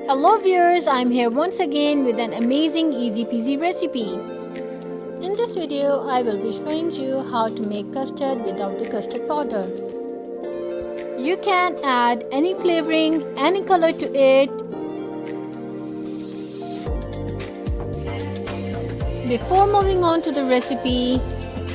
Hello viewers, I'm here once again with an amazing easy peasy recipe. In this video, I will be showing you how to make custard without the custard powder. You can add any flavoring, any color to it. Before moving on to the recipe,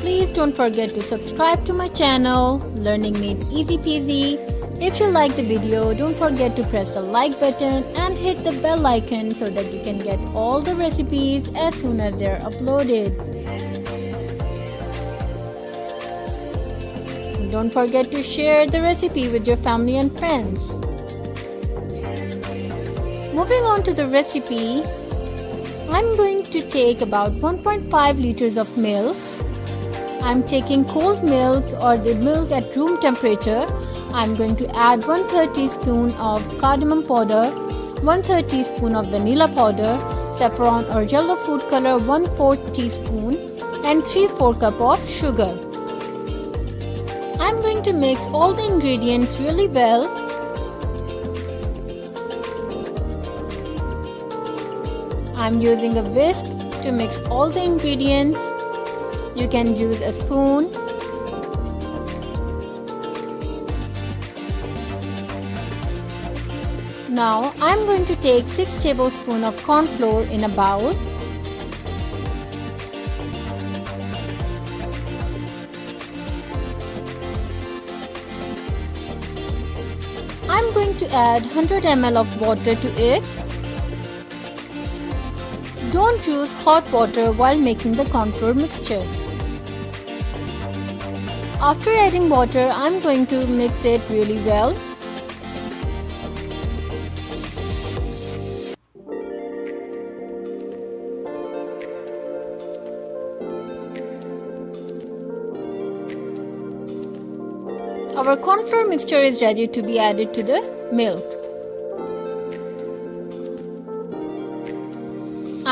please don't forget to subscribe to my channel, Learning Made Easy Peasy. If you like the video, don't forget to press the like button and hit the bell icon so that you can get all the recipes as soon as they are uploaded. Don't forget to share the recipe with your family and friends. Moving on to the recipe, I'm going to take about 1.5 liters of milk. I'm taking cold milk or the milk at room temperature. I'm going to add 1/3 teaspoon of cardamom powder, 1/3 teaspoon of vanilla powder, saffron or yellow food color 1/4 teaspoon and 3/4 cup of sugar. I'm going to mix all the ingredients really well. I'm using a whisk to mix all the ingredients. You can use a spoon. Now I'm going to take 6 tablespoons of cornflour in a bowl. I'm going to add 100 ml of water to it. Don't use hot water while making the cornflour mixture. After adding water, I'm going to mix it really well. Our cornflour mixture is ready to be added to the milk.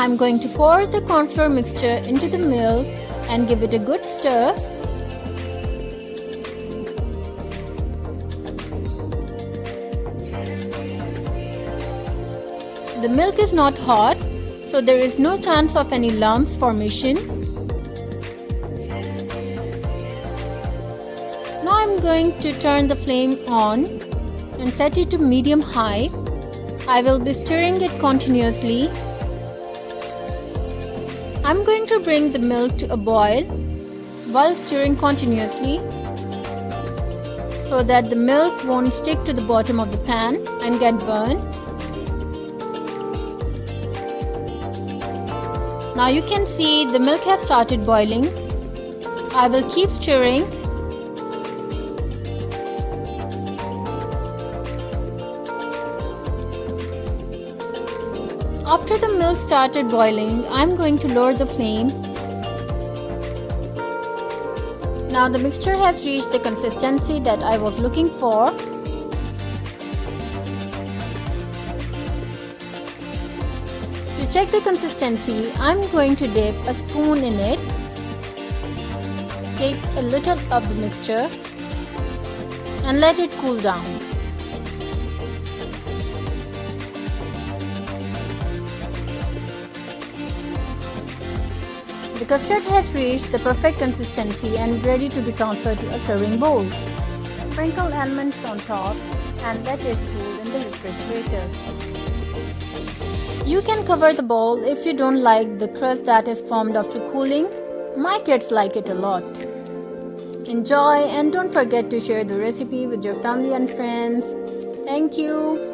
I'm going to pour the cornflour mixture into the milk and give it a good stir. The milk is not hot, so there is no chance of any lumps formation. Now I'm going to turn the flame on and set it to medium-high. I will be stirring it continuously. I'm going to bring the milk to a boil while stirring continuously so that the milk won't stick to the bottom of the pan and get burned. Now you can see the milk has started boiling. I will keep stirring. After the milk started boiling, I'm going to lower the flame. Now the mixture has reached the consistency that I was looking for. To check the consistency, I'm going to dip a spoon in it. Take a little of the mixture and let it cool down. The custard has reached the perfect consistency and ready to be transferred to a serving bowl. Sprinkle almonds on top and let it cool in the refrigerator. You can cover the bowl if you don't like the crust that is formed after cooling. My kids like it a lot. Enjoy and don't forget to share the recipe with your family and friends. Thank you.